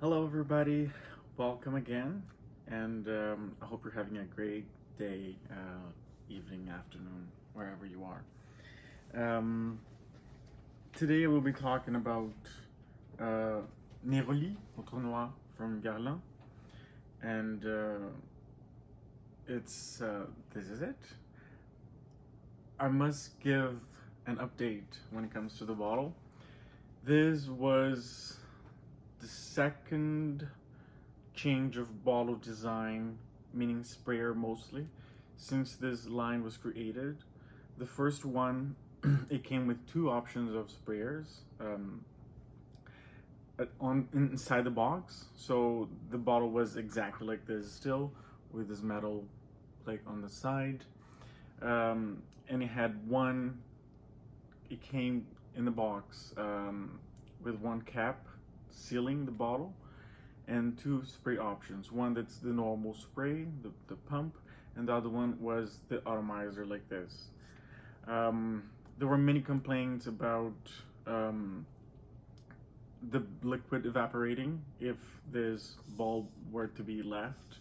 Hello, everybody. Welcome again, and I hope you're having a great day, evening, afternoon, wherever you are. Today, we'll be talking about uh, Néroli Outrenoir from Guerlain, and it's this is it. I must give an update when it comes to the bottle. This was the second change of bottle design, meaning sprayer mostly, since this line was created. The first one, it came with two options of sprayers inside the box. So the bottle was exactly like this still, with this metal like on the side. And it had one, it came in the box with one cap sealing the bottle and two spray options. One that's the normal spray, the pump, and the other one was the atomizer like this. There were many complaints about the liquid evaporating if this bulb were to be left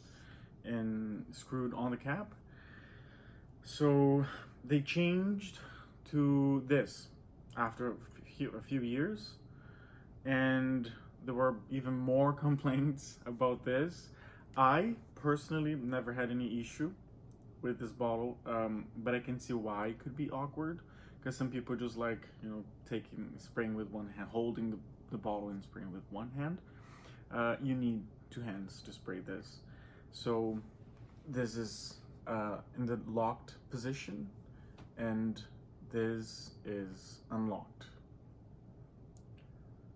and screwed on the cap. So they changed to this after a few years, and there were even more complaints about this. I personally never had any issue with this bottle, but I can see why it could be awkward, because some people just like, spraying with one hand, holding the bottle and spraying with one hand. You need two hands to spray this. So this is in the locked position, and this is unlocked.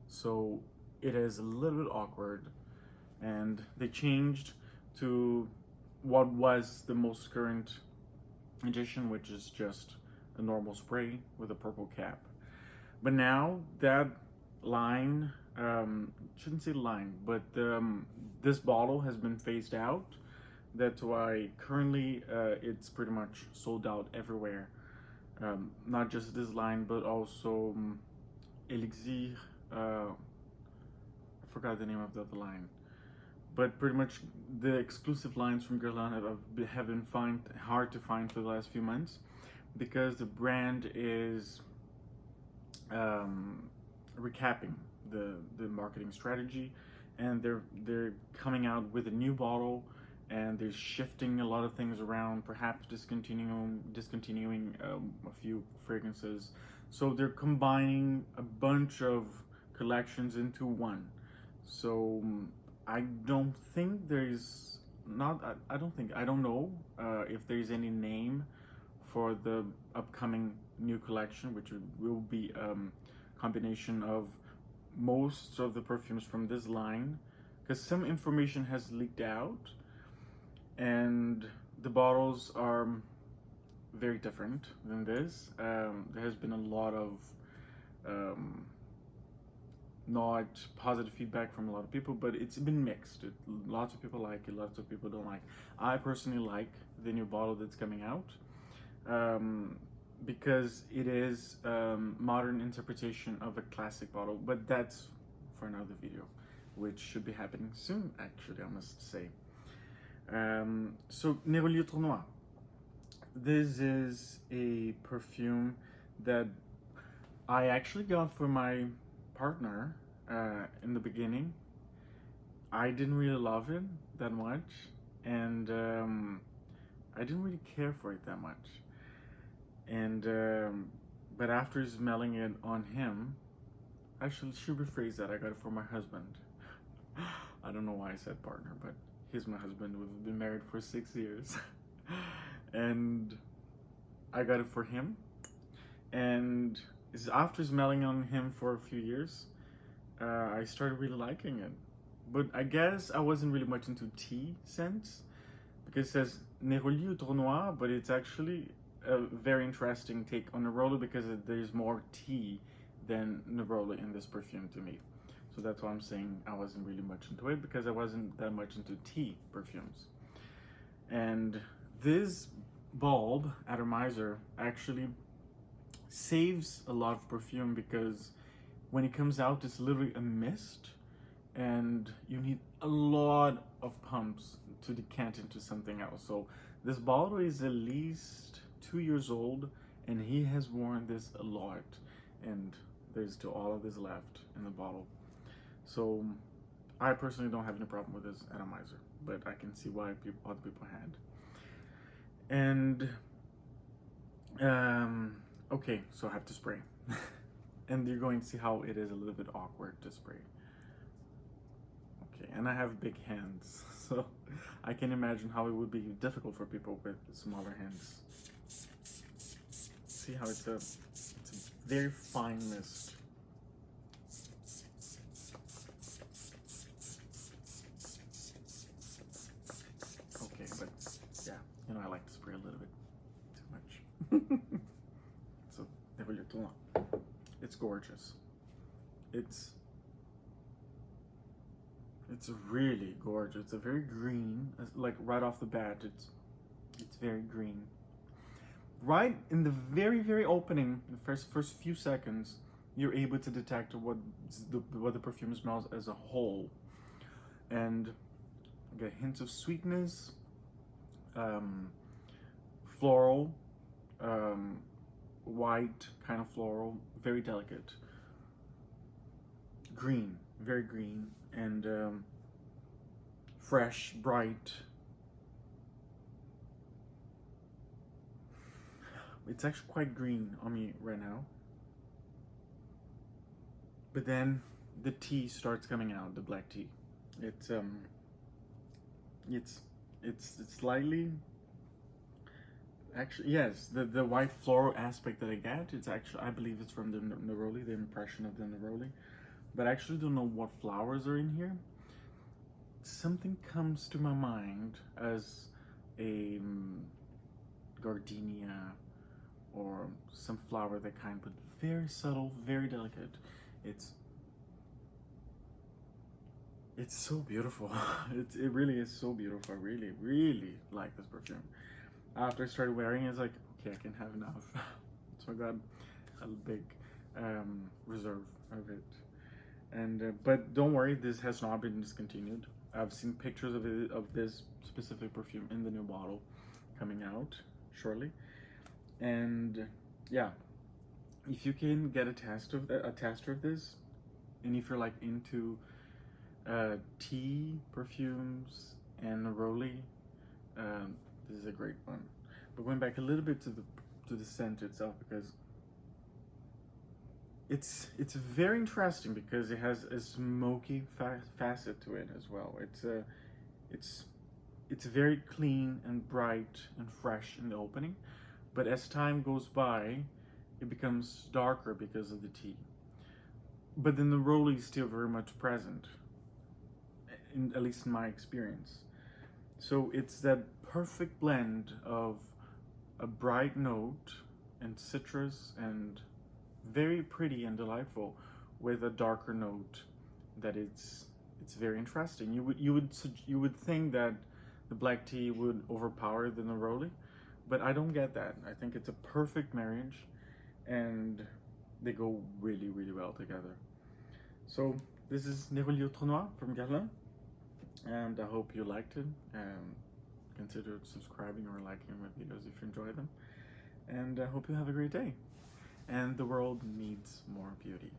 So it is a little bit awkward, and they changed to what was the most current edition, which is just a normal spray with a purple cap. But now that line, shouldn't say line, but this bottle has been phased out. That's why currently it's pretty much sold out everywhere. Not just this line, but also Elixir. I forgot the name of the other line, but pretty much the exclusive lines from Guerlain have been hard to find for the last few months, because the brand is recapping the marketing strategy, and they're coming out with a new bottle, and they're shifting a lot of things around, perhaps discontinuing a few fragrances. So they're combining a bunch of collections into one. So I don't think there's I don't know if there's any name for the upcoming new collection, which will be a combination of most of the perfumes from this line, because some information has leaked out, and the bottles are very different than this. There has been a lot of not positive feedback from a lot of people, but it's been mixed. Lots of people like it, lots of people don't like. I personally like the new bottle that's coming out, because it is modern interpretation of a classic bottle, but that's for another video, which should be happening soon, actually, I must say. So Néroli Outrenoir. This is a perfume that I actually got for my partner in the beginning. I didn't really love it that much, and I didn't really care for it that much. And but after smelling it on him, actually, should rephrase that, I got it for my husband. I don't know why I said partner, but he's my husband. We've been married for 6 years. And I got it for him, and after smelling on him for a few years, I started really liking it. But I guess I wasn't really much into tea scents, because it says Néroli Outrenoir, but it's actually a very interesting take on Néroli, because there's more tea than Néroli in this perfume to me. So that's why I'm saying I wasn't really much into it, because I wasn't that much into tea perfumes. And this bulb atomizer actually saves a lot of perfume, because when it comes out, it's literally a mist, and you need a lot of pumps to decant into something else. So this bottle is at least 2 years old, and he has worn this a lot, and there's still all of this left in the bottle. So I personally don't have any problem with this atomizer, but I can see why other people had. And okay, so I have to spray. And you're going to see how it is a little bit awkward to spray. Okay, and I have big hands, so I can imagine how it would be difficult for people with smaller hands. See how it's a very fine mist. Okay, but yeah, you know, I like to spray a little bit too much. So, Néroli Outrenoir. It's gorgeous. It's really gorgeous. It's a very green, like right off the bat. It's very green. Right in the very opening, the first few seconds, you're able to detect what the perfume smells as a whole, and you get hints of sweetness, floral, white kind of floral, very delicate, green, very green, and fresh, bright. It's actually quite green on me right now. But then the tea starts coming out, the black tea. It's slightly, actually, yes, the white floral aspect that I get, it's actually, I believe it's from the Néroli, the impression of the Néroli. But I actually don't know what flowers are in here. Something comes to my mind as a gardenia, or some flower that kind, but very subtle, very delicate. It's so beautiful. It really is so beautiful. I really like this perfume. After I started wearing it, it's like, okay, I can have enough. So I got a big reserve of it. And but don't worry, this has not been discontinued. I've seen pictures of this specific perfume in the new bottle coming out shortly. And yeah, if you can get a tester of this, and if you're like into tea perfumes and Néroli, this is a great one. But going back a little bit to the scent itself, because it's very interesting, because it has a smoky facet to it as well. It's very clean and bright and fresh in the opening, but as time goes by, it becomes darker because of the tea. But then the Néroli is still very much present, at least in my experience. So it's that perfect blend of a bright note and citrus and very pretty and delightful, with a darker note that it's very interesting. You would think that the black tea would overpower the Néroli, but I don't get that. I think it's a perfect marriage, and they go really well together. So this is Néroli Outrenoir from Guerlain, and I hope you liked it. Consider subscribing or liking my videos if you enjoy them, and I hope you have a great day. And the world needs more beauty.